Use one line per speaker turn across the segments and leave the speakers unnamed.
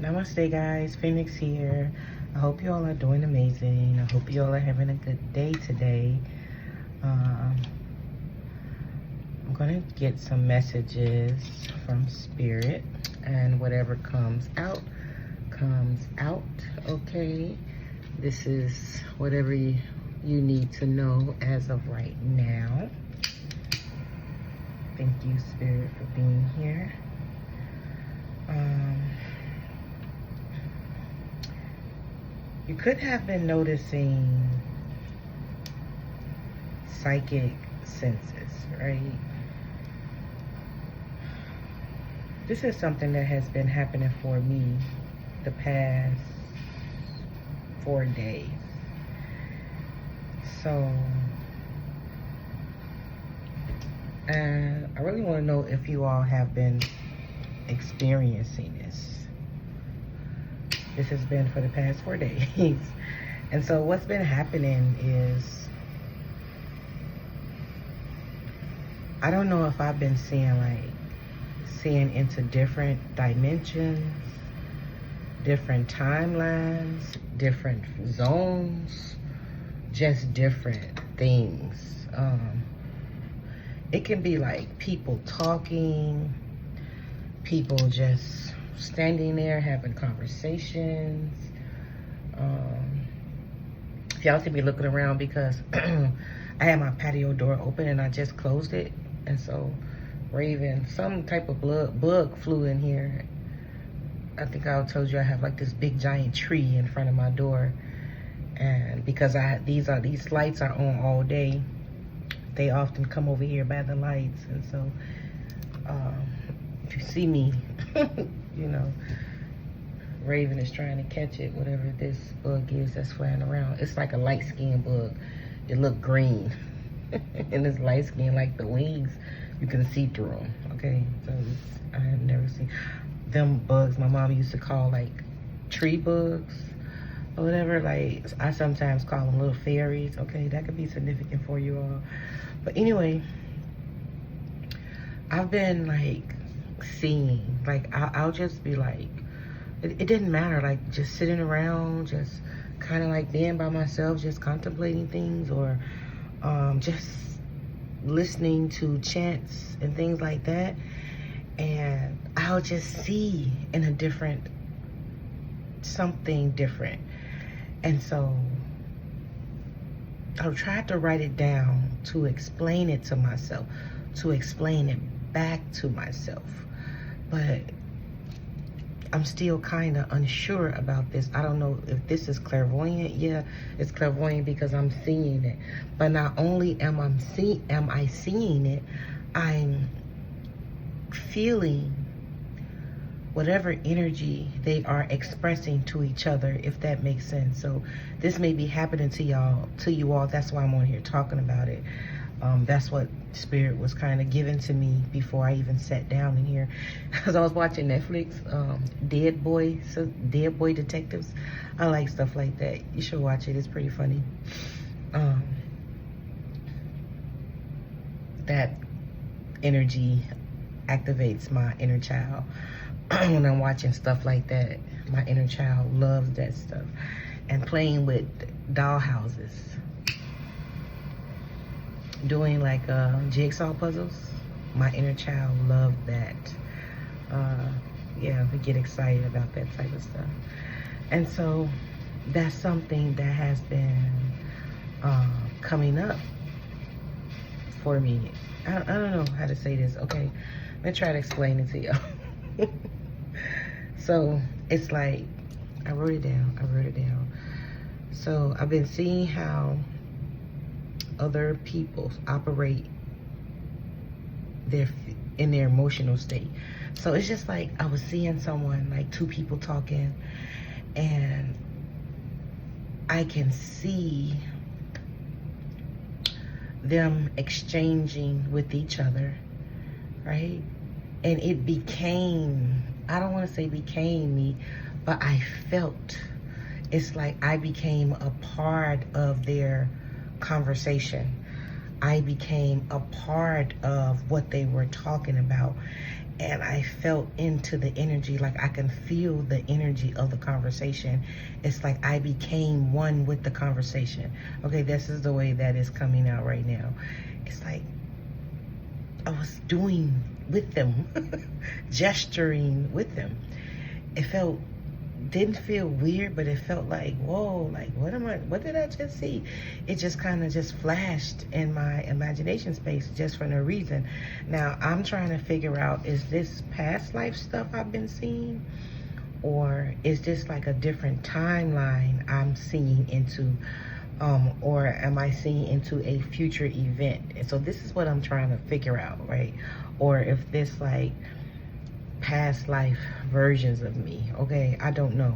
Namaste guys, Phoenix here. I hope you all are doing amazing. I hope you all are having a good day today. I'm gonna get some messages from Spirit, and whatever comes out, okay? This is whatever you need to know as of right now. Thank you, Spirit, for being here. You could have been noticing psychic senses, right? This is something that has been happening for me the past 4 days. So, I really want to know if you all have been experiencing this. This has been for the past 4 days. And so what's been happening is, I don't know if I've been seeing into different dimensions, different timelines, different zones, just different things. It can be like people talking, people just standing there having conversations. If y'all see me looking around, because I had my patio door open and I just closed it, and so Raven, some type of bug flew in here. I think I told you I have like this big giant tree in front of my door, and because these lights are on all day, they often come over here by the lights. And so if you see me, you know, Raven is trying to catch it, whatever this bug is that's flying around. It's like a light-skinned bug. It look green. And it's light-skinned, like the wings, you can see through them, okay? So I have never seen them bugs. My mom used to call like tree bugs or whatever. Like, I sometimes call them little fairies, okay? That could be significant for you all. But anyway, I've been like seeing, like I'll just be like, it didn't matter, like just sitting around, just kind of like being by myself, just contemplating things, or just listening to chants and things like that. And I'll just see in a different, something different. And so I'll try to write it down to explain it to myself, to explain it back to myself. But I'm still kind of unsure about this. I don't know if this is clairvoyant. Yeah, it's clairvoyant because I'm seeing it. But not only am I seeing it, I'm feeling whatever energy they are expressing to each other, if that makes sense. So this may be happening to you all. That's why I'm on here talking about it. That's what Spirit was kind of given to me before I even sat down in here. Because I was watching Netflix, Dead Boy Detectives. I like stuff like that. You should watch it. It's pretty funny. That energy activates my inner child. When I'm watching stuff like that, my inner child loves that stuff. And playing with doll houses, doing like jigsaw puzzles, my inner child loved that. Yeah, we get excited about that type of stuff. And so that's something that has been coming up for me. I don't know how to say this, okay? Let me try to explain it to y'all. So it's like, I wrote it down. So I've been seeing how other people operate in their emotional state. So it's just like I was seeing someone, like two people talking, and I can see them exchanging with each other, right? And it became, I don't want to say became me, but I felt, it's like I became a part of their conversation. I became a part of what they were talking about. and I felt into the energy, like I can feel the energy of the conversation. It's like I became one with the conversation. Okay, this is the way that is coming out right now. It's like I was doing with them, gesturing with them. It didn't feel weird, but it felt like, whoa, like what did I just see? It just kind of just flashed in my imagination space just for no reason. Now I'm trying to figure out, is this past life stuff I've been seeing, or is this like a different timeline I'm seeing into, or am I seeing into a future event? And so this is what I'm trying to figure out, right? Or if this like past life versions of me, okay? I don't know.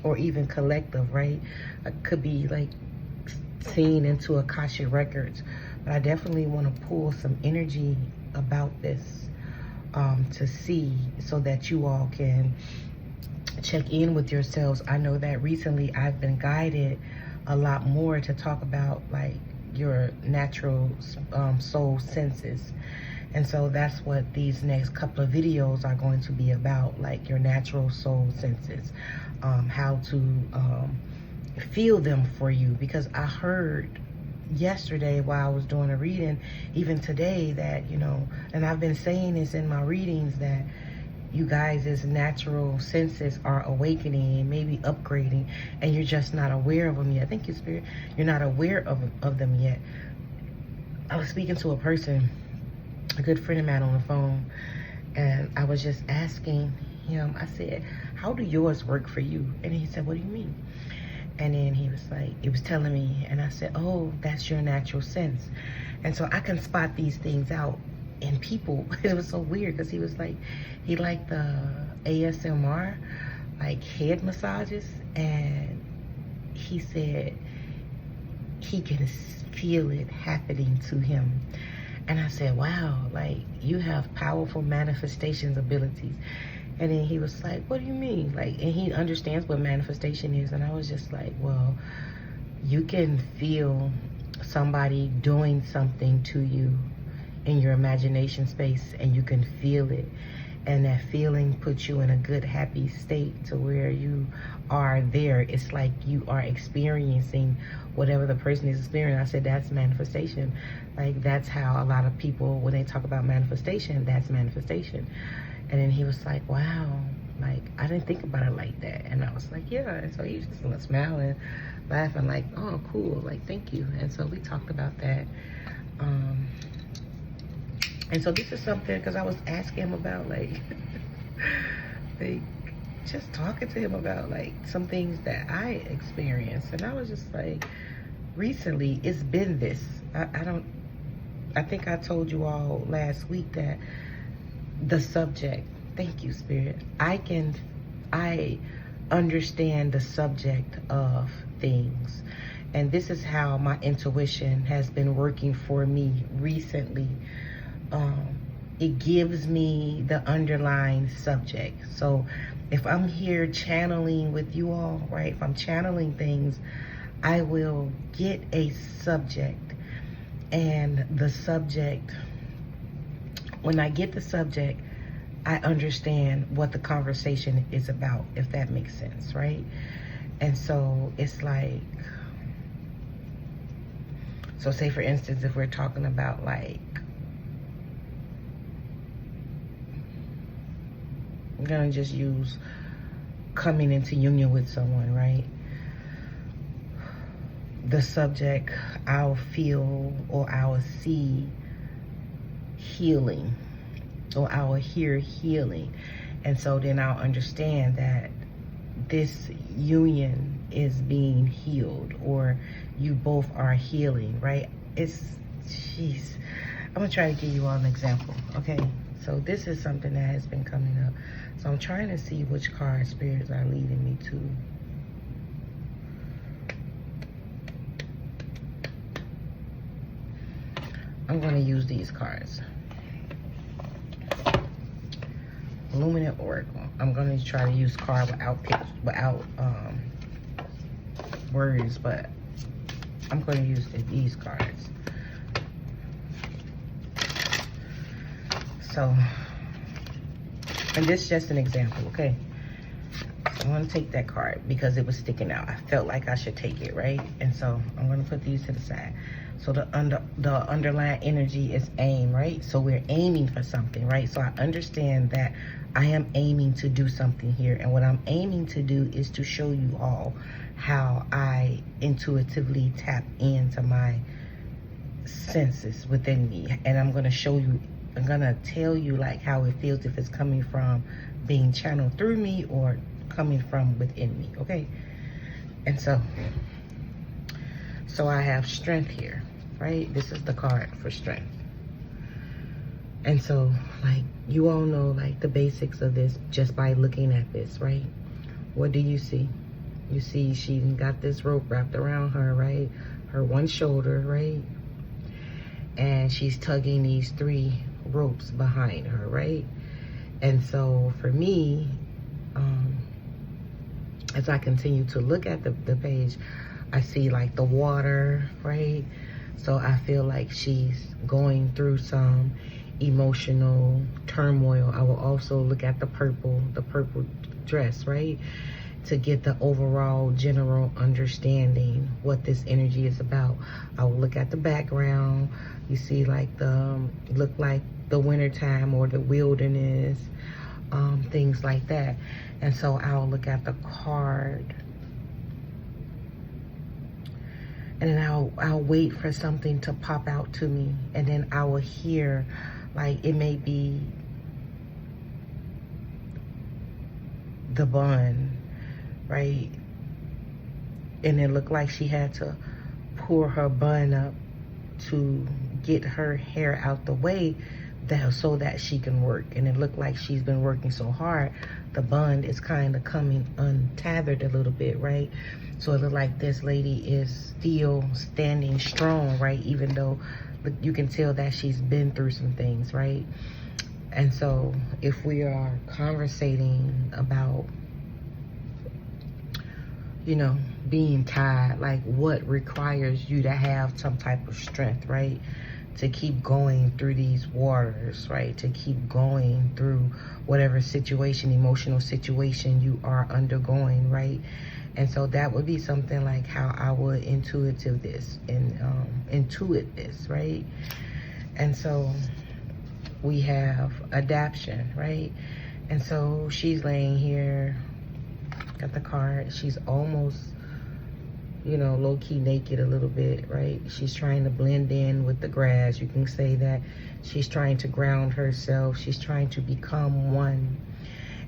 Or even collective, right? I could be like seen into Akashic Records, but I definitely want to pull some energy about this to see, so that you all can check in with yourselves. I know that recently I've been guided a lot more to talk about like your natural soul senses. And so that's what these next couple of videos are going to be about, like your natural soul senses, how to feel them for you. Because I heard yesterday while I was doing a reading, even today, that, you know, and I've been saying this in my readings, that you guys' natural senses are awakening and maybe upgrading, and you're just not aware of them yet. Thank you, Spirit. You're not aware of them yet. I was speaking to a person, a good friend of mine, on the phone, and I was just asking him, I said, how do yours work for you? And he said, what do you mean? And then he was like, he was telling me, and I said, oh, that's your natural sense. And so I can spot these things out in people. It was so weird, because he was like, he liked the ASMR, like head massages, and he said he can feel it happening to him. And I said, wow, like you have powerful manifestations abilities. And then he was like, what do you mean? Like, and he understands what manifestation is. And I was just like, well, you can feel somebody doing something to you in your imagination space, and you can feel it. And that feeling puts you in a good, happy state to where you are there. It's like you are experiencing whatever the person is experiencing. I said, that's manifestation. Like, that's how a lot of people, when they talk about manifestation, that's manifestation. And then he was like, wow, like, I didn't think about it like that. And I was like, yeah. And so he was just smiling, laughing, like, oh, cool, like, thank you. And so we talked about that. And so this is something, because I was asking him about, like, like, just talking to him about, like, some things that I experienced. And I was just like, recently, it's been this. I think I told you all last week that the subject, thank you, Spirit, I understand the subject of things. And this is how my intuition has been working for me recently. It gives me the underlying subject. So if I'm here channeling with you all, right, if I'm channeling things, I will get a subject. And the subject, when I get the subject, I understand what the conversation is about, if that makes sense, right? And so it's like, so say for instance, if we're talking about, like, I'm gonna just use coming into union with someone, right? The subject, I'll feel or I'll see healing, or I will hear healing. And so then I'll understand that this union is being healed, or you both are healing, right? Jeez. I'm gonna try to give you all an example, okay? So this is something that has been coming up. So I'm trying to see which card spirits are leading me to. I'm gonna use these cards. Luminant Oracle. I'm gonna try to use card without words, but I'm gonna use these cards. So, and this is just an example, okay? So I'm gonna take that card because it was sticking out. I felt like I should take it, right? And so I'm gonna put these to the side. So the underlying energy is aim, right? So we're aiming for something, right? So I understand that I am aiming to do something here. And what I'm aiming to do is to show you all how I intuitively tap into my senses within me. And I'm gonna show you, I'm gonna tell you like how it feels, if it's coming from being channeled through me or coming from within me, okay? And so I have strength here, right? This is the card for strength. And so, like, you all know, like, the basics of this just by looking at this, right? What do you see? You see she got this rope wrapped around her, right? Her one shoulder, right? And she's tugging these 3 ropes behind her, right? And so for me, as I continue to look at the page, I see like the water, right? So I feel like she's going through some emotional turmoil. I will also look at the purple dress, right? To get the overall general understanding what this energy is about. I will look at the background. You see like look like the wintertime or the wilderness, things like that. And so I'll look at the card, and then I'll wait for something to pop out to me, and then I will hear, like, it may be the bun, right? And it looked like she had to pull her bun up to get her hair out the way so that she can work. And it looked like she's been working so hard, the bun is kind of coming untethered a little bit, right? So it looked like this lady is still standing strong, right? Even though you can tell that she's been through some things, right? And so if we are conversating about, you know, being tired, like what requires you to have some type of strength, right? To keep going through these waters, right? To keep going through whatever situation, emotional situation you are undergoing, right? And so that would be something like how I would intuit this, right? And so we have adaptation, right? And so she's laying here, got the card, she's almost, you know, low-key naked a little bit, right? She's trying to blend in with the grass. You can say that she's trying to ground herself. She's trying to become one.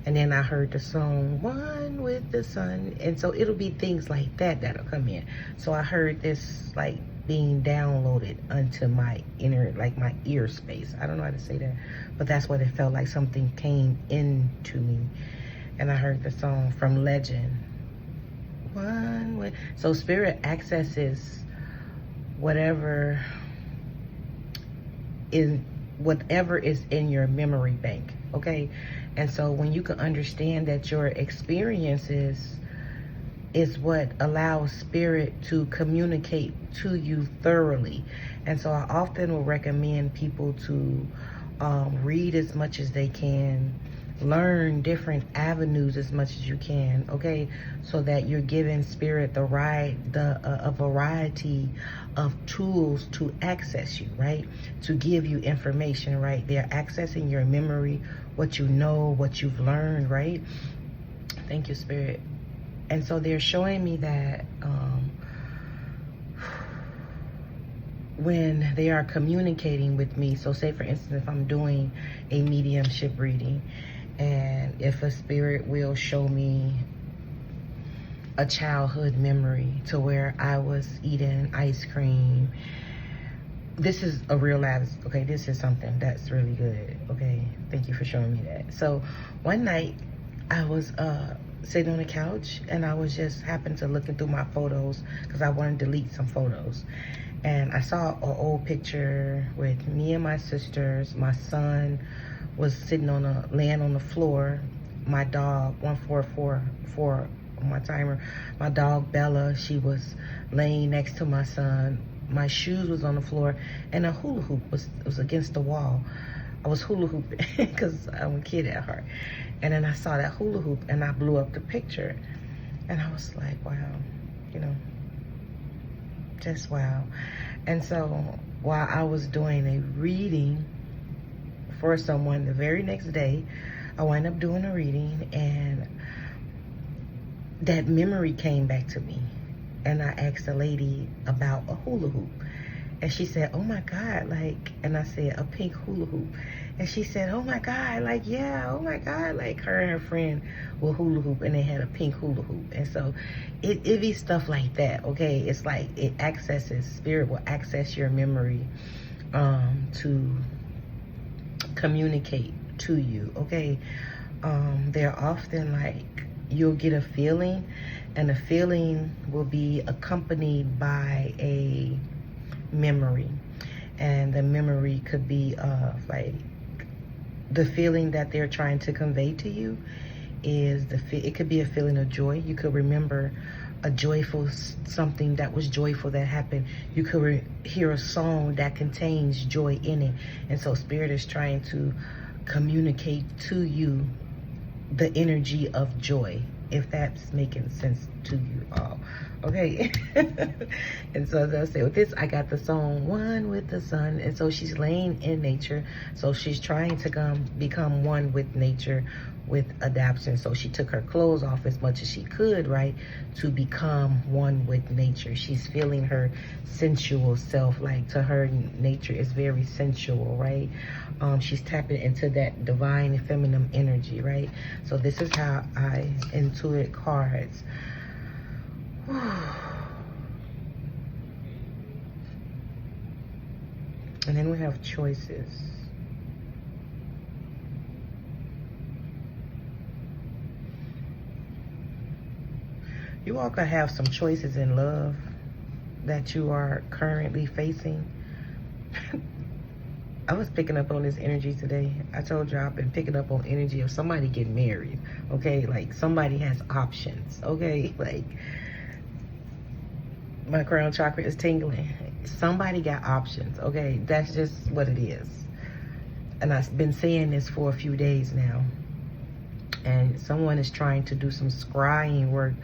And then I heard the song, One with the Sun. And so it'll be things like that that'll come in. So I heard this like being downloaded onto my inner, like my ear space. I don't know how to say that, but that's what it felt like. Something came into me. And I heard the song from Legend. One with, so spirit accesses whatever is in your memory bank, okay? And so when you can understand that your experiences is what allows spirit to communicate to you thoroughly. And so I often will recommend people to read as much as they can, learn different avenues as much as you can, okay? So that you're giving spirit a variety of tools to access you, right? To give you information, right? They're accessing your memory, what you know, what you've learned, right? Thank you, spirit. And so they're showing me that when they are communicating with me, so say for instance, if I'm doing a mediumship reading, and if a spirit will show me a childhood memory to where I was eating ice cream, this is a real life, okay? This is something that's really good, okay? Thank you for showing me that. So one night I was sitting on the couch, and I was just happened to looking through my photos because I wanted to delete some photos. And I saw an old picture with me and my sisters. My son was sitting laying on the floor. My dog, 1444 on my timer, my dog Bella, she was laying next to my son. My shoes was on the floor, and a hula hoop was against the wall. I was hula hooping because I'm a kid at heart. And then I saw that hula hoop and I blew up the picture. And I was like, wow, you know, just wow. And so while I was doing a reading for someone the very next day, I wound up doing a reading and that memory came back to me. And I asked the lady about a hula hoop. And she said, oh my God, like, and I said, a pink hula hoop. And she said, oh my God, like, yeah, oh my God, like her and her friend will hula hoop and they had a pink hula hoop. And so it be stuff like that, okay? It's like it accesses, spirit will access your memory to communicate to you, okay? They're often like, you'll get a feeling and the feeling will be accompanied by a memory, and the memory could be like the feeling that they're trying to convey to you is it could be a feeling of joy. You could remember a joyful something that was joyful that happened. You could hear a song that contains joy in it, and so spirit is trying to communicate to you the energy of joy, if that's making sense to you all. Okay. And so as I say, with this, I got the song One with the Sun. And so she's laying in nature. So she's trying to become one with nature with adaptation. So she took her clothes off as much as she could, right, to become one with nature. She's feeling her sensual self. Like, to her, nature is very sensual, right? She's tapping into that divine feminine energy, right? So this is how I intuit cards. And then we have choices. You all could have some choices in love that you are currently facing. I was picking up on this energy today. I told you I've been picking up on energy of somebody getting married, okay? Like, somebody has options, okay? Like, my crown chakra is tingling. Somebody got options, okay? That's just what it is. And I've been saying this for a few days now. And someone is trying to do some scrying work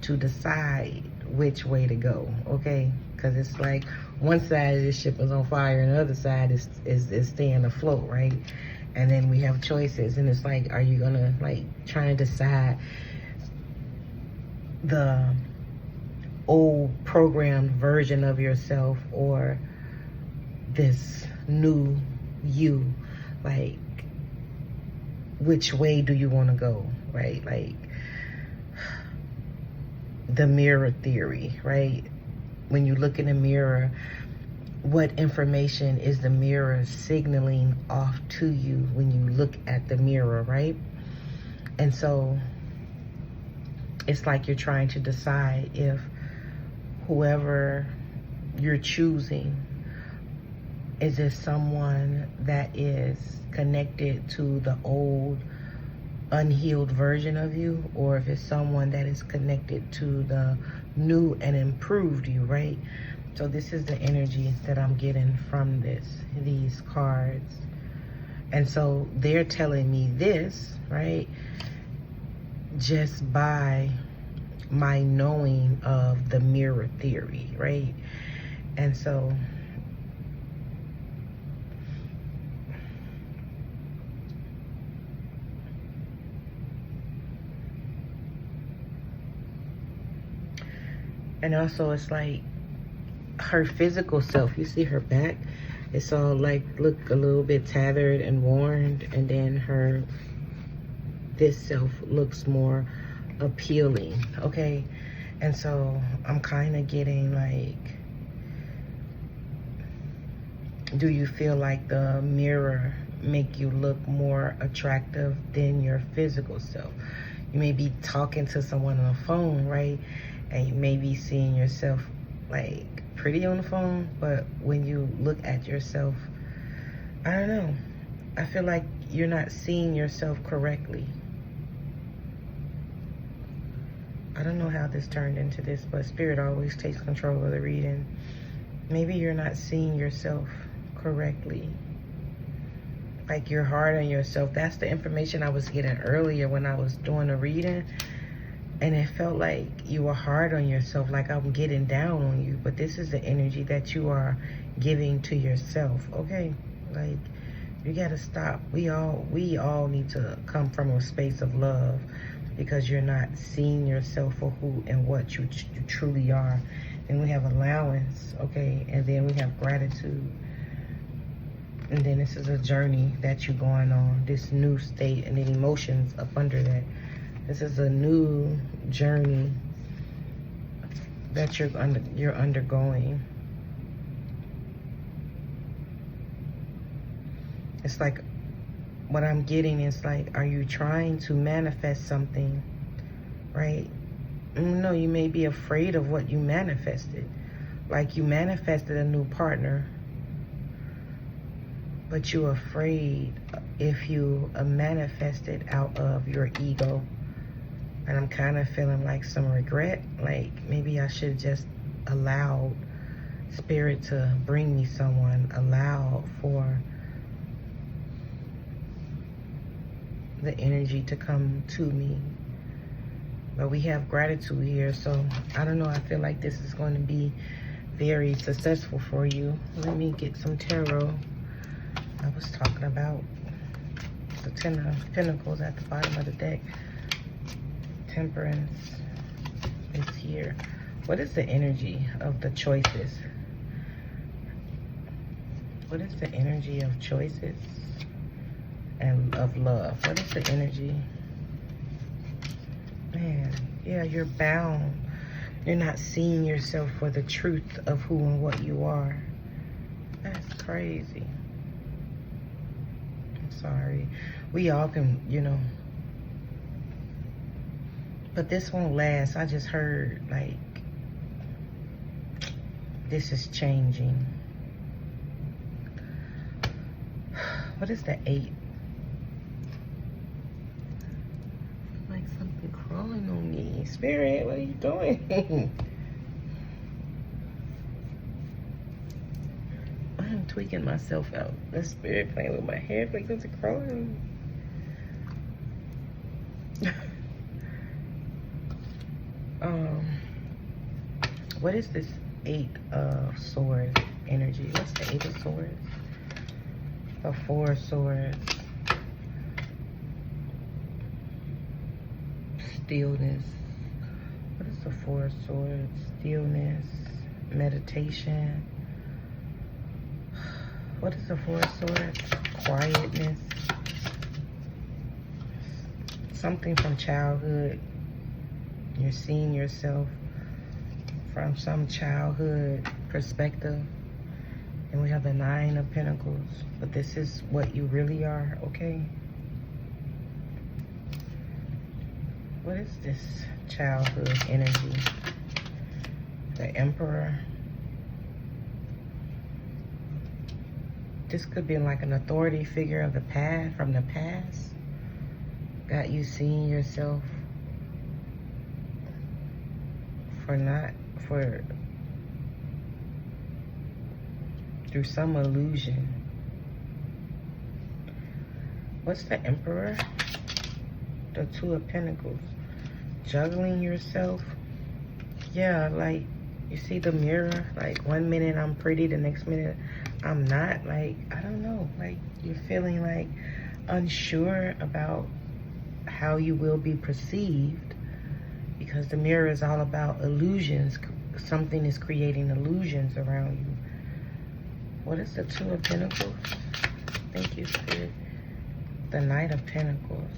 to decide which way to go, okay? Because it's like one side of the ship is on fire and the other side is staying afloat, right? And then we have choices, and it's like, are you gonna like try and decide the old programmed version of yourself or this new you? Like, which way do you want to go, right? Like, the mirror theory, right? When you look in the mirror, what information is the mirror signaling off to you when you look at the mirror, right? And so it's like you're trying to decide if whoever you're choosing, is it someone that is connected to the old unhealed version of you, or if it's someone that is connected to the new and improved you, right? So this is the energy that I'm getting from these cards. And so they're telling me this, right, just by my knowing of the mirror theory, right? And so and also it's like her physical self, you see her back, it's all like, look a little bit tattered and worn, and then this self looks more appealing, okay? And so I'm kind of getting like, do you feel like the mirror make you look more attractive than your physical self? You may be talking to someone on the phone, right? And you may be seeing yourself like pretty on the phone, but when you look at yourself, I don't know, I feel like you're not seeing yourself correctly. I don't know how this turned into this, but Spirit always takes control of the reading. Maybe you're not seeing yourself correctly. Like you're hard on yourself. That's the information I was getting earlier when I was doing the reading. And it felt like you were hard on yourself, like I'm getting down on you. But this is the energy that you are giving to yourself, okay? Like, you gotta stop. We all need to come from a space of love, because you're not seeing yourself for who and what you truly are. And we have allowance, okay? And then we have gratitude. And then this is a journey that you're going on, this new state, and then emotions up under that. This is a new journey that you're undergoing. It's like, what I'm getting is like, are you trying to manifest something, right? No, you may be afraid of what you manifested. Like you manifested a new partner, but you're afraid if you manifest it out of your ego. And I'm kind of feeling like some regret. Like maybe I should just allow Spirit to bring me someone. Allow for the energy to come to me. But we have gratitude here. So I don't know. I feel like this is going to be very successful for you. Let me get some tarot. I was talking about the Ten of Pentacles at the bottom of the deck. Temperance is here. What is the energy of the choices? What is the energy of choices and of love? What is the energy? Man, yeah, you're bound. You're not seeing yourself for the truth of who and what you are. That's crazy. I'm sorry. We all can, you know. But this won't last. I just heard, like, this is changing. What is the 8? Like something crawling on me. Spirit, what are you doing? I'm tweaking myself out. The spirit playing with my head like something crawling. What is this 8 of Swords energy? What's the 8 of Swords? The 4 of Swords. Stillness. What is the 4 of Swords? Stillness. Meditation. What is the 4 of Swords? Quietness. Something from childhood. You're seeing yourself from some childhood perspective. And we have the 9 of Pentacles. But this is what you really are, okay? What is this childhood energy? The Emperor. This could be like an authority figure of the past, from the past. Got you seeing yourself through some illusion. What's the Emperor? The 2 of Pentacles. Juggling yourself. Yeah, like, you see the mirror? Like, one minute I'm pretty, the next minute I'm not. Like, I don't know. Like, you're feeling like unsure about how you will be perceived, because the mirror is all about illusions. Something is creating illusions around you. What is the 2 of Pentacles? Thank you, Spirit. The Knight of Pentacles.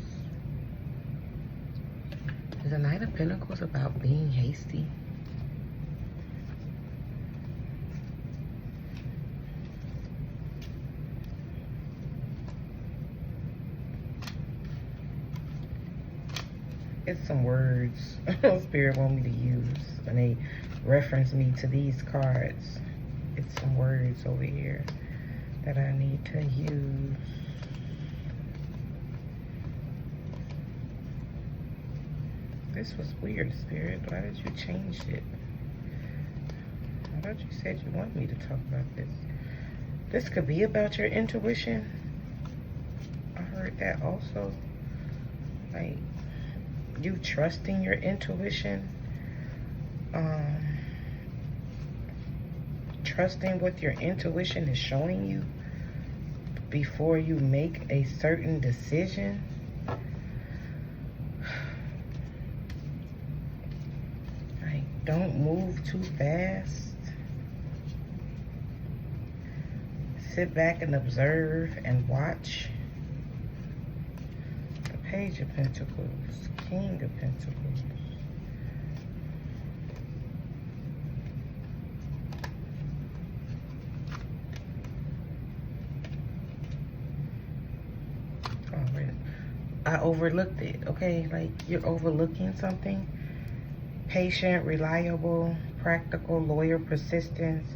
Is the Knight of Pentacles about being hasty? It's some words Spirit want me to use when they reference me to these cards. It's some words over here that I need to use. This was weird, Spirit. Why did you change it? I thought you said you want me to talk about this. This could be about your intuition. heard that also. Like, you trusting your intuition. Trusting what your intuition is showing you before you make a certain decision. Like, don't move too fast. Sit back and observe and watch. The Page of Pentacles, King of Pentacles. I overlooked it, okay? Like, you're overlooking something. Patient, reliable, practical, loyal, persistence,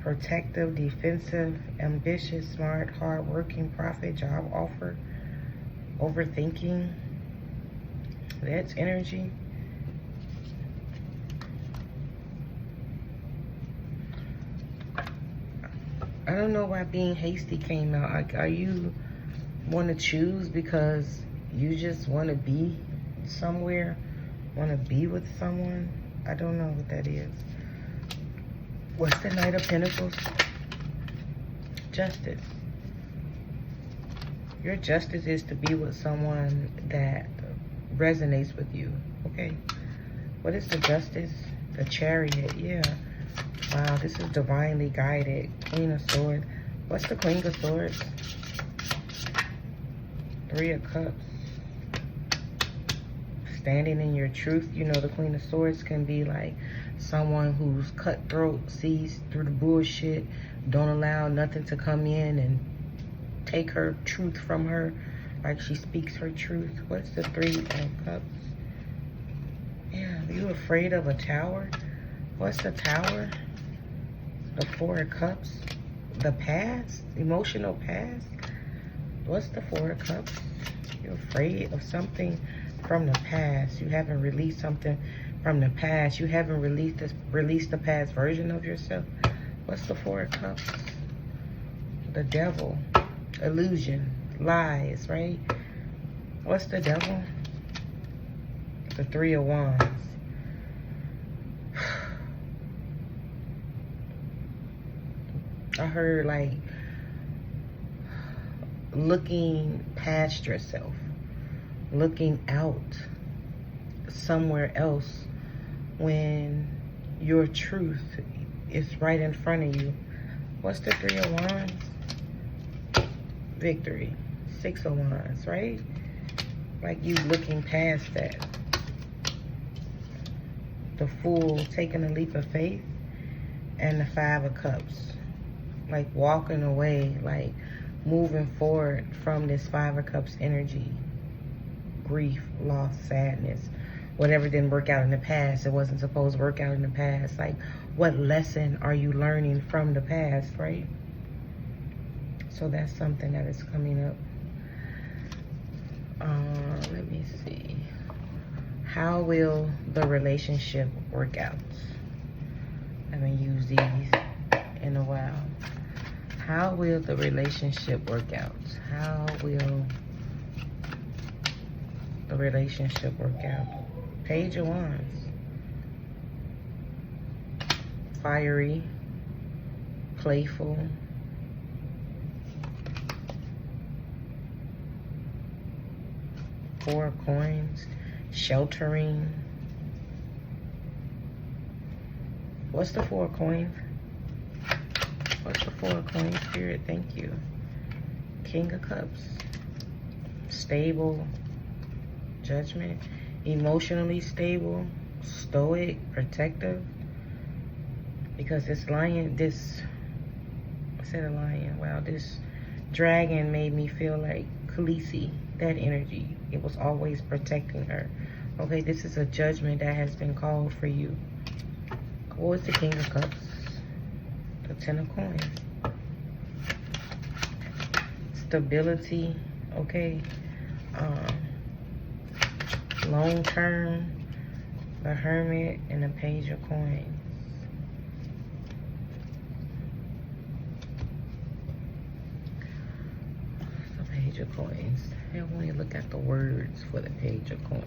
protective, defensive, ambitious, smart, hardworking, profit, job offer, overthinking. That's energy. I don't know why being hasty came out. Like, are you want to choose because you just want to be somewhere, want to be with someone? I don't know what that is. What's the Knight of Pentacles? Justice. Your justice is to be with someone that resonates with you, okay? What is the Justice? The Chariot, yeah. Wow, this is divinely guided. Queen of Swords. What's the Queen of Swords? Three of Cups. Standing in your truth. You know, the Queen of Swords can be like someone who's cutthroat, sees through the bullshit, don't allow nothing to come in and take her truth from her. Like, she speaks her truth. What's the Three of Cups? Yeah, are you afraid of a tower? What's the Tower? The Four of Cups. The past, emotional past. What's the Four of Cups? You're afraid of something from the past. You haven't released something from the past. You haven't released the past version of yourself. What's the Four of Cups? The Devil. Illusion. Lies, right? What's the Devil? The Three of Wands. I heard, like, looking past yourself, looking out somewhere else when your truth is right in front of you. What's the Three of Wands? Victory. Six of Wands, right? Like, you looking past that. The Fool, taking a leap of faith, and the Five of Cups. Like, walking away, like moving forward from this Five of Cups energy. Grief, loss, sadness, whatever didn't work out in the past. It wasn't supposed to work out in the past. Like, what lesson are you learning from the past, right? So that's something that is coming up. Let me see. How will the relationship work out? I haven't used these in a while. How will the relationship work out? How will the relationship work out? Page of Wands. Fiery, playful, Four of Coins, sheltering. What's the Four of Coins? What's the Four of Coins, Spirit? Thank you. King of Cups. Stable. Judgment. Emotionally stable. Stoic. Protective. Because this lion, I said a lion. Wow, this dragon made me feel like Khaleesi. That energy. It was always protecting her. Okay, this is a judgment that has been called for you. What is the King of Cups? The Ten of Coins. Stability, okay. Long term, the Hermit, and the Page of Coins. The Page of Coins. I want to look at the words for the Page of Coins.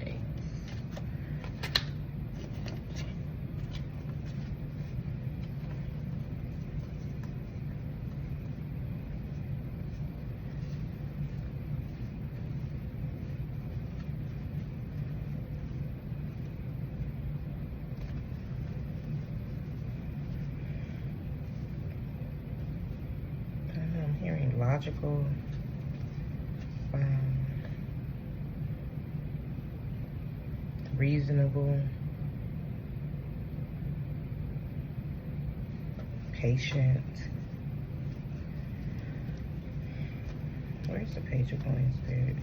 I'm hearing logical. Reasonable, patient. Where's the Page of Coins, Spirit?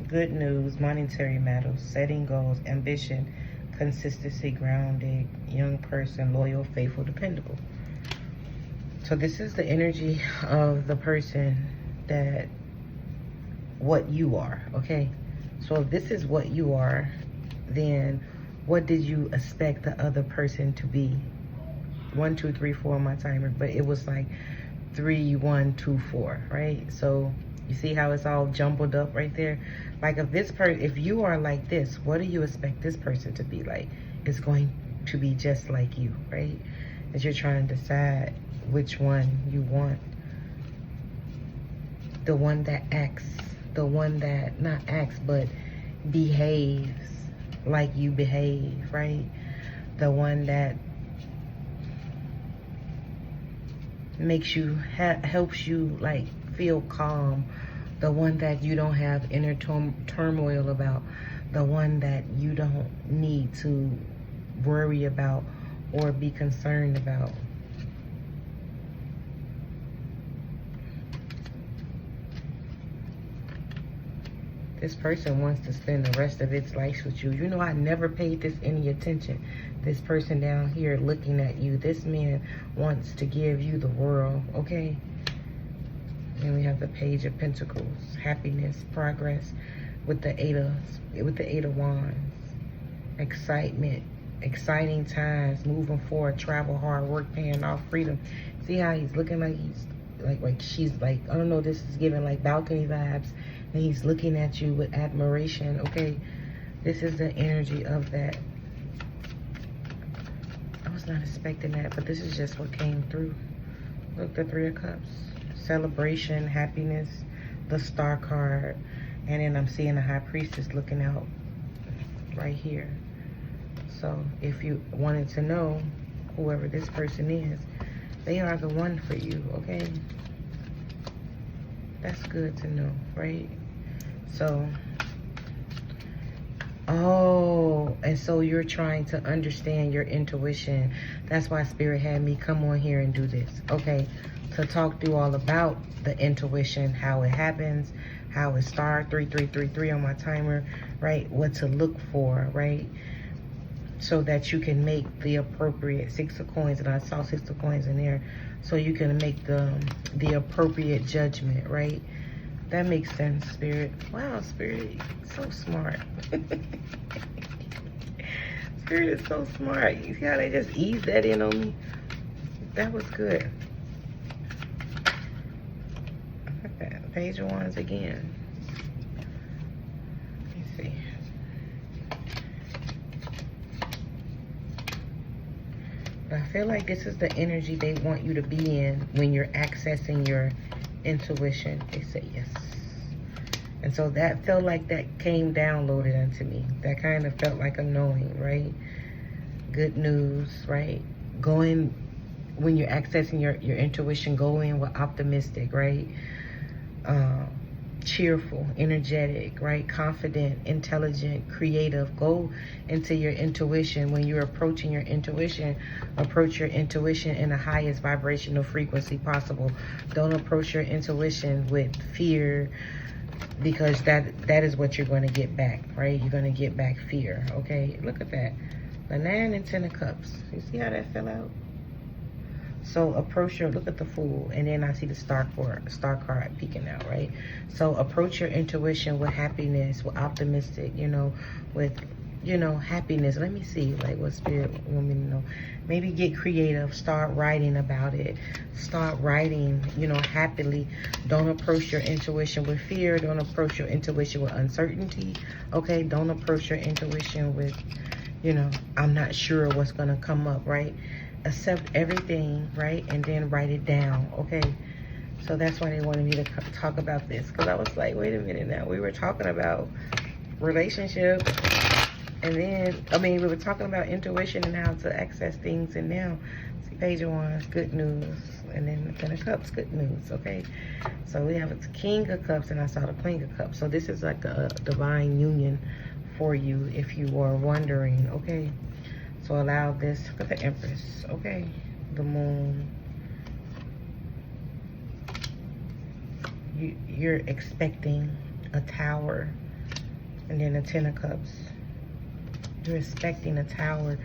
Good news, monetary matters, setting goals, ambition, consistency, grounded, young person, loyal, faithful, dependable. So this is the energy of the person that, what you are, okay? So if this is what you are, then what did you expect the other person to be? 1, 2, 3, 4 on my timer, but it was like 3, 1, 2, 4, right? So you see how it's all jumbled up right there? Like if you are like this, what do you expect this person to be like? It's going to be just like you, right? As you're trying to decide which one you want. The one that acts, the one that not acts, but behaves like you behave, right? The one that makes you, helps you like feel calm. The one that you don't have inner turmoil about. The one that you don't need to worry about or be concerned about. This person wants to spend the rest of its life with you. You know, I never paid this any attention. This person down here looking at you. This man wants to give you the world, okay? And we have the Page of Pentacles, happiness, progress, with the Eight of Wands, excitement, exciting times, moving forward, travel, hard work, paying off, freedom. See how he's looking like he's like she's like, I don't know, this is giving like balcony vibes, and he's looking at you with admiration, okay? This is the energy of that. I was not expecting that, but this is just what came through. Look, the Three of Cups. Celebration, happiness, the Star card, and then I'm seeing the High Priestess looking out right here. So if you wanted to know whoever this person is, they are the one for you, okay? That's good to know, right? So, oh, and so you're trying to understand your intuition. That's why Spirit had me come on here and do this, okay? To talk through all about the intuition, how it happens, how it starts, 3333 on my timer, right? What to look for, right? So that you can make the appropriate 6 of coins, and I saw 6 of coins in there, so you can make the appropriate judgment, right? That makes sense, Spirit. Wow, Spirit, so smart. Spirit is so smart. You see how they just eased that in on me? That was good. Page of Wands again. Let me see. But I feel like this is the energy they want you to be in when you're accessing your intuition. They say yes. And so that felt like that came downloaded into me. That kind of felt like a knowing, right? Good news, right? Going, when you're accessing your intuition, go in with optimistic, right? Cheerful, energetic, right? Confident, intelligent, creative. Go into your intuition. When you're approaching your intuition, approach your intuition in the highest vibrational frequency possible. Don't approach your intuition with fear, because that is what you're going to get back, right? You're going to get back fear, okay? Look at that. The 9 and 10 of Cups. You see how that fell out? So approach your, look at the Fool, and then I see the star card peeking out, right? So approach your intuition with happiness, with optimistic, you know, with, you know, happiness. Let me see, like, what Spirit want me to know. Maybe get creative, start writing about it. Start writing, you know, happily. Don't approach your intuition with fear. Don't approach your intuition with uncertainty, okay? Don't approach your intuition with, you know, I'm not sure what's gonna come up, right? Accept everything, right? And then write it down, okay? So that's why they wanted me to talk about this, because I was like, wait a minute now. We were talking about relationship, and then, I mean, we were talking about intuition and how to access things, and now, see, Page of Wands, good news, and then the Ten of Cups, good news, okay? So we have a King of Cups, and I saw the Queen of Cups. So this is like a divine union for you, if you were wondering, okay? So allow this, look at the Empress, okay? The Moon. You're expecting a Tower, and then the Ten of Cups. You're expecting a Tower.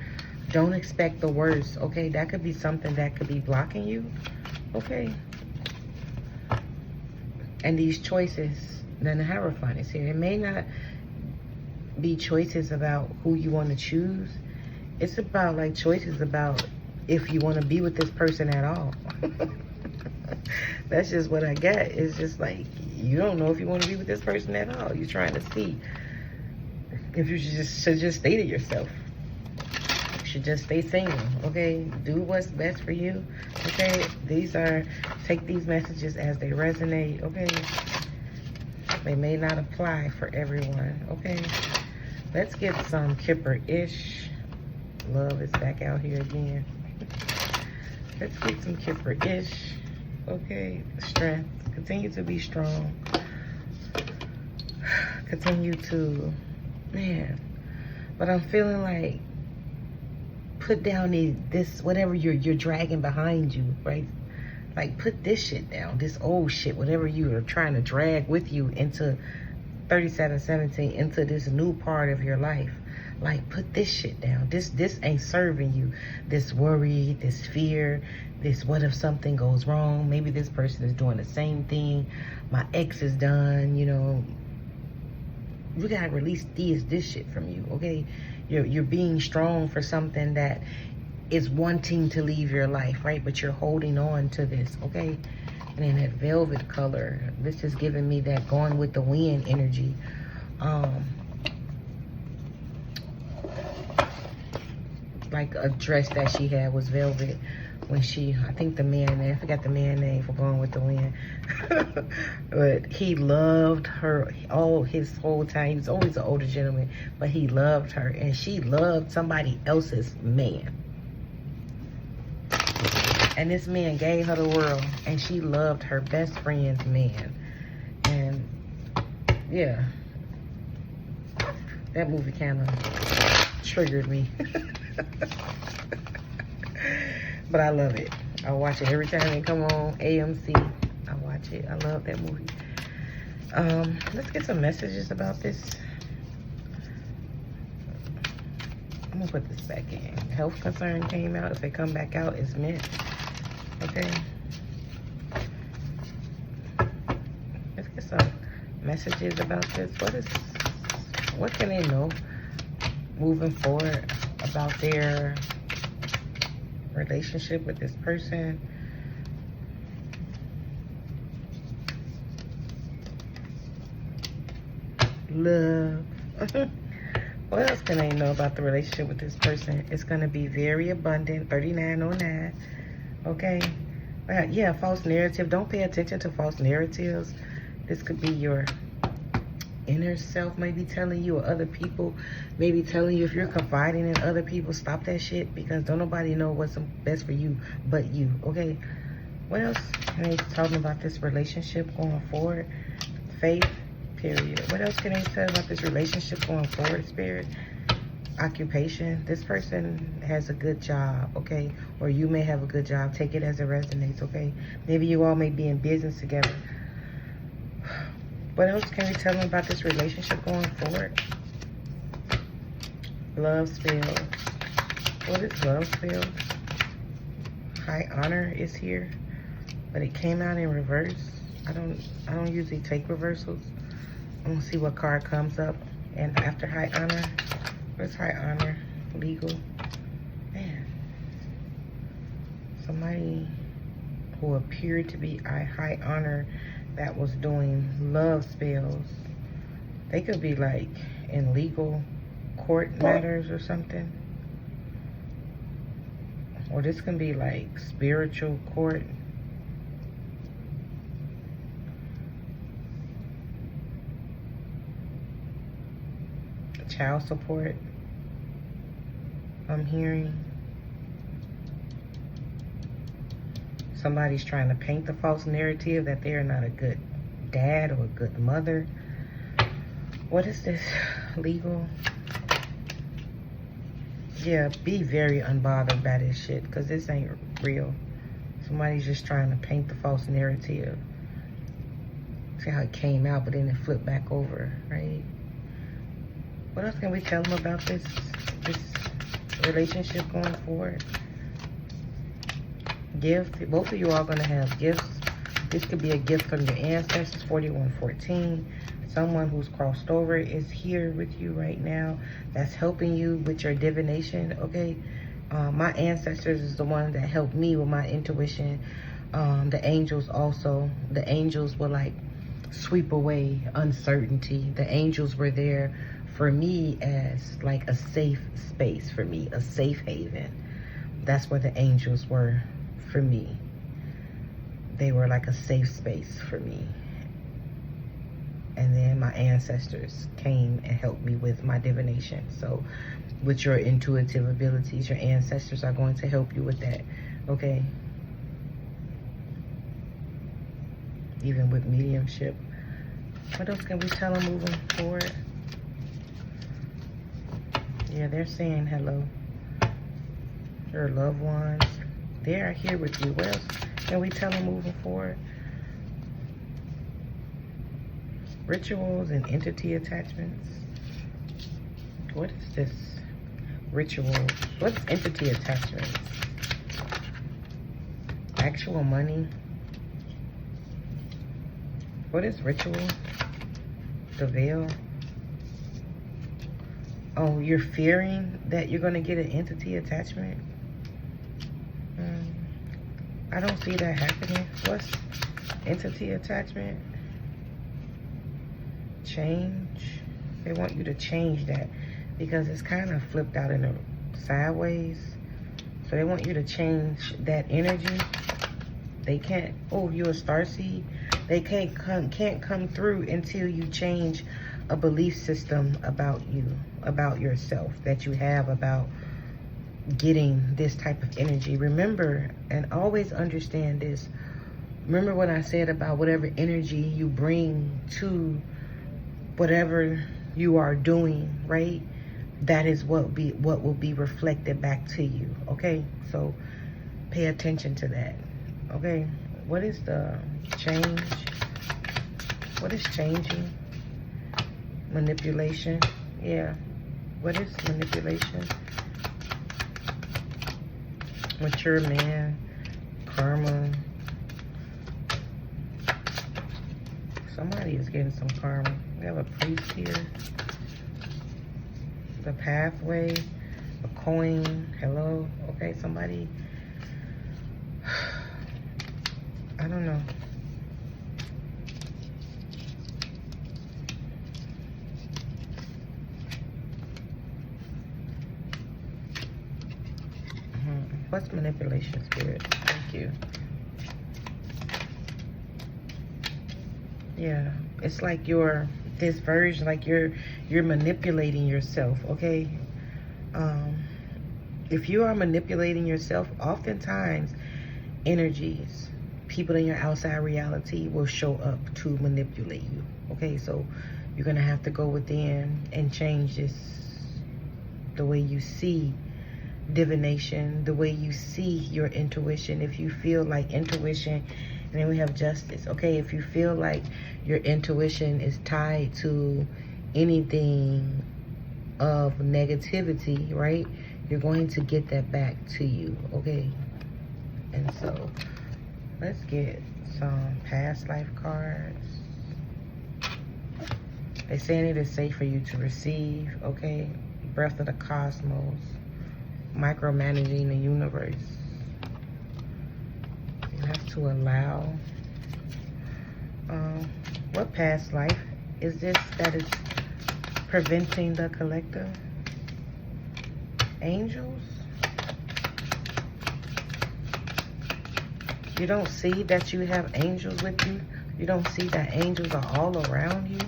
Don't expect the worst, okay? That could be something that could be blocking you, okay? And these choices, then the Hierophant is here. It may not be choices about who you want to choose. It's about, like, choices about if you want to be with this person at all. That's just what I get. It's just like, you don't know if you want to be with this person at all. You're trying to see if you should just stay to yourself. You should just stay single, okay? Do what's best for you, okay? Take these messages as they resonate, okay? They may not apply for everyone, okay? Let's get some Kipper-ish. Love is back out here again. Let's get some Kipper-ish. Okay, strength. Continue to be strong. Continue to, man. But I'm feeling like, put down this whatever you're dragging behind you, right? Like, put this shit down, this old shit, whatever you are trying to drag with you into 3717, into this new part of your life. Like, put this shit down. This ain't serving you. This worry, this fear, this what if something goes wrong? Maybe this person is doing the same thing. My ex is done, you know. You gotta release this shit from you, okay? You're being strong for something that is wanting to leave your life, right? But you're holding on to this, okay? And then that velvet color, this is giving me that going with the wind energy. Like a dress that she had was velvet when she, I think the man name, I forgot the man name for going with the wind. But he loved her all his whole time. He was always an older gentleman, but he loved her, and she loved somebody else's man. And this man gave her the world, and she loved her best friend's man. And yeah, that movie kind of triggered me. But I love it. I watch it every time it come on AMC. I watch it. I love that movie. Let's get some messages about this. I'm gonna put this back in. Health concern came out. If they come back out, it's meant. Okay. Let's get some messages about this. What can they know moving forward about their relationship with this person? Love. What else can they know about the relationship with this person? It's going to be very abundant. 3909. Okay. Yeah, false narrative. Don't pay attention to false narratives. This could be your inner self maybe telling you, or other people maybe telling you. If you're confiding in other people, stop that shit, because don't nobody know what's best for you but you, okay? What else can they talking about this relationship going forward? Faith, period. What else can they tell about this relationship going forward, Spirit? Occupation. This person has a good job, okay? Or you may have a good job. Take it as it resonates, okay? Maybe you all may be in business together. What else can we tell them about this relationship going forward? Love spell. What is love spell? High Honor is here, but it came out in reverse. I don't usually take reversals. I'm gonna see what card comes up. And after High Honor, where's High Honor? Legal. Man. Somebody who appeared to be a High Honor that was doing love spells. They could be like in legal court matters or something. Or this can be like spiritual court. Child support, I'm hearing. Somebody's trying to paint the false narrative that they're not a good dad or a good mother. What is this? Legal? Yeah, be very unbothered by this shit, because this ain't real. Somebody's just trying to paint the false narrative. See how it came out, but then it flipped back over, right? What else can we tell them about this relationship going forward? Gift. Both of you are going to have gifts. This could be a gift from your ancestors. 4114. Someone who's crossed over is here with you right now. That's helping you with your divination, okay? My ancestors is the one that helped me with my intuition. The angels also. The angels will like sweep away uncertainty. The angels were there for me as like a safe space for me, a safe haven. That's where the angels were for me. They were like a safe space for me. And then my ancestors came and helped me with my divination. So with your intuitive abilities, your ancestors are going to help you with that, okay? Even with mediumship. What else can we tell them moving forward? Yeah, they're saying hello. Your loved ones, they are here with you. What else can we tell them moving forward? Rituals and entity attachments. What is this? Rituals. What's entity attachments? Actual money. What is ritual? The veil. Oh, you're fearing that you're going to get an entity attachment? I don't see that happening. What's entity attachment? Change. They want you to change that because it's kind of flipped out in the sideways. So they want you to change that energy. They can't, oh, you're a starseed. They can't come through until you change a belief system about you, about yourself, that you have about getting this type of energy. Remember, and always understand this. Remember what I said about whatever energy you bring to whatever you are doing, right? That is what will be reflected back to you, okay? So pay attention to that, okay? What is the change? What is changing? Manipulation. Yeah. What is manipulation? Mature man. Karma. Somebody is getting some karma. We have a priest here. The pathway. A coin. Hello. Okay, somebody. I don't know. What's manipulation, Spirit? Thank you. Yeah, it's like this version, like you're manipulating yourself, okay? If you are manipulating yourself, oftentimes energies, people in your outside reality will show up to manipulate you, okay? So you're gonna have to go within and change this, the way you see divination, the way you see your intuition. If you feel like intuition, and then we have justice, okay? If you feel like your intuition is tied to anything of negativity, right? You're going to get that back to you, okay? And so let's get some past life cards. They're saying it is safe for you to receive, okay? Breath of the cosmos, micromanaging the universe. You have to allow. What past life is this that is preventing the collective? Angels? You don't see that you have angels with you? You don't see that angels are all around you?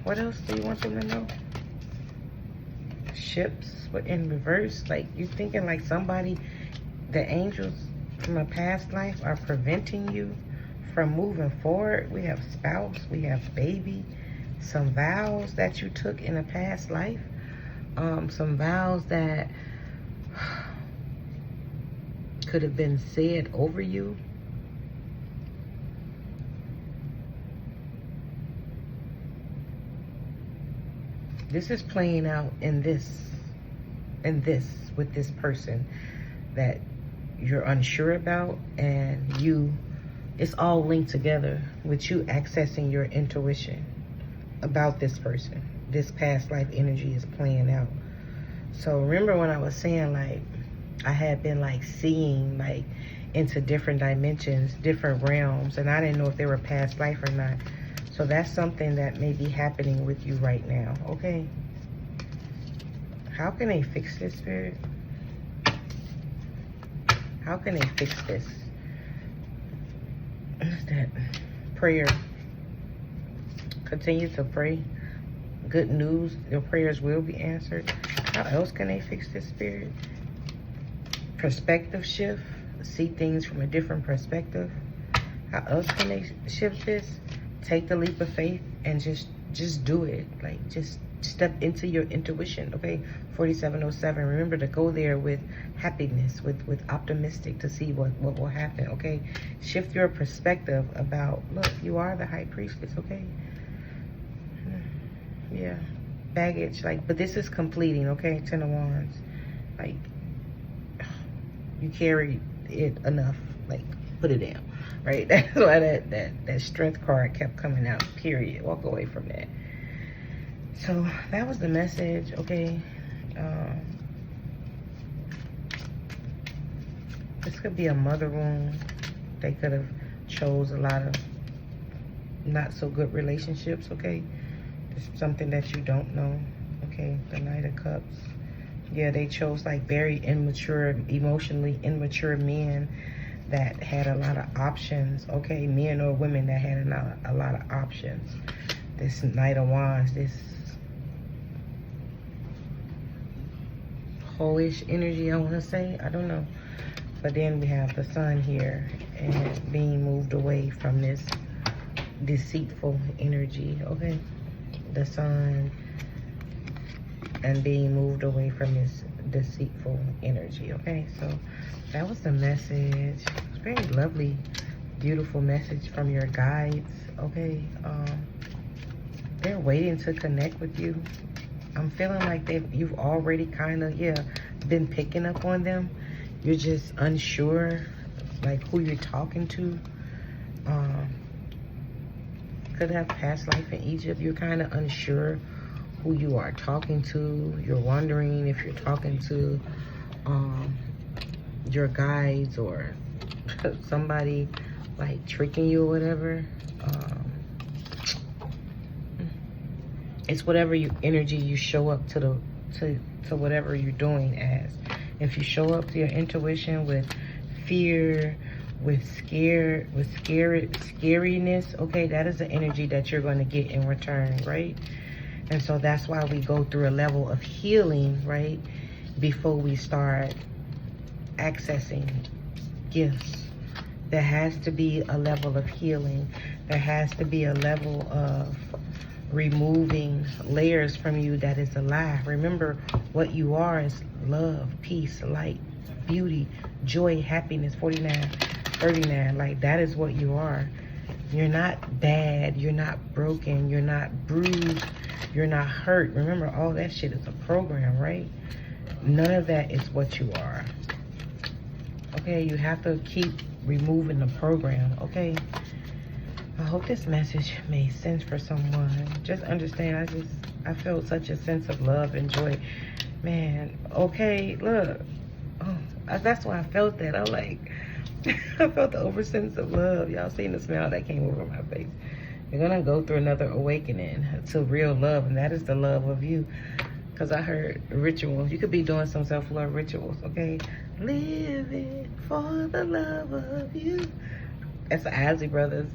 What else do you want them to know? Ships in reverse? Like, you thinking like somebody, the angels from a past life are preventing you from moving forward? We have spouse, we have baby, some vows that you took in a past life, some vows that could have been said over you. This is playing out in this with this person that you're unsure about, and it's all linked together with you accessing your intuition about this person. This past life energy is playing out. So remember when I was saying, like, I had been like seeing like into different dimensions, different realms, and I didn't know if they were past life or not. So that's something that may be happening with you right now, okay? How can they fix this, Spirit? How can they fix this? What's that? Prayer. Continue to pray. Good news, your prayers will be answered. How else can they fix this, Spirit? Perspective shift. See things from a different perspective. How else can they shift this? Take the leap of faith and just do it. Like, just step into your intuition, okay? 4707. Remember to go there with happiness, with optimistic, to see what will happen, okay? Shift your perspective about, look, you are the high priestess, okay? Yeah. Baggage, like, but this is completing, okay? 10 of Wands. Like, you carry it enough. Like, put it down, right? That's why that strength card kept coming out, period. Walk away from that. So that was the message, okay? This could be a mother wound. They could have chose a lot of not so good relationships, okay? It's something that you don't know, okay? The Knight of Cups. Yeah, they chose like very immature, emotionally immature men that had a lot of options, okay? Men or women that had a lot of options. This Knight of Wands, this hoish energy, I want to say. I don't know. But then we have the Sun here and being moved away from this deceitful energy, okay? The Sun and being moved away from this deceitful energy, okay? So that was the message. It's very lovely, beautiful message from your guides, okay? They're waiting to connect with you. I'm feeling like you've already kind of, been picking up on them. You're just unsure, like, who you're talking to. Could have past life in Egypt. You're kind of unsure who you are talking to. You're wondering if you're talking to your guides or somebody like tricking you or whatever. It's whatever energy you show up to whatever you're doing as. If you show up to your intuition with fear, with scariness, okay, that is the energy that you're going to get in return, right? And so that's why we go through a level of healing, right, before we start accessing gifts. There has to be a level of healing. There has to be a level of removing layers from you that is a lie. Remember, what you are is love, peace, light, beauty, joy, happiness. 49, 39, like, that is what you are. You're not bad, you're not broken, you're not bruised, you're not hurt. Remember, all that shit is a program, right? None of that is what you are. Okay, you have to keep removing the program, okay? I hope this message made sense for someone. Just understand, I felt such a sense of love and joy. Man, okay, look. Oh, that's why I felt that. I'm like, I felt the over sense of love. Y'all seen the smile that came over my face. You're gonna go through another awakening to real love, and that is the love of you. Because I heard rituals. You could be doing some self-love rituals, okay? Living for the love of you. That's the Isley Brothers.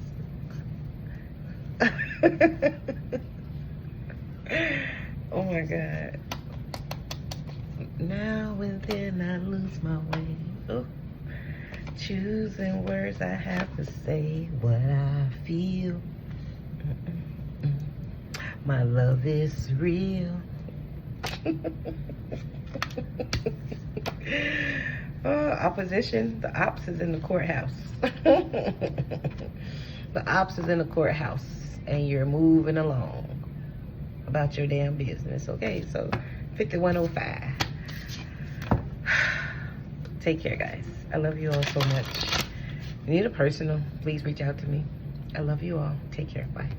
Oh my God. Now and then I lose my way. Oh. Choosing words I have to say what I feel. My love is real. Opposition, the ops is in the courthouse. The ops is in the courthouse, and you're moving along about your damn business. Okay, so 5105. Take care, guys. I love you all so much. If you need a personal, please reach out to me. I love you all. Take care. Bye.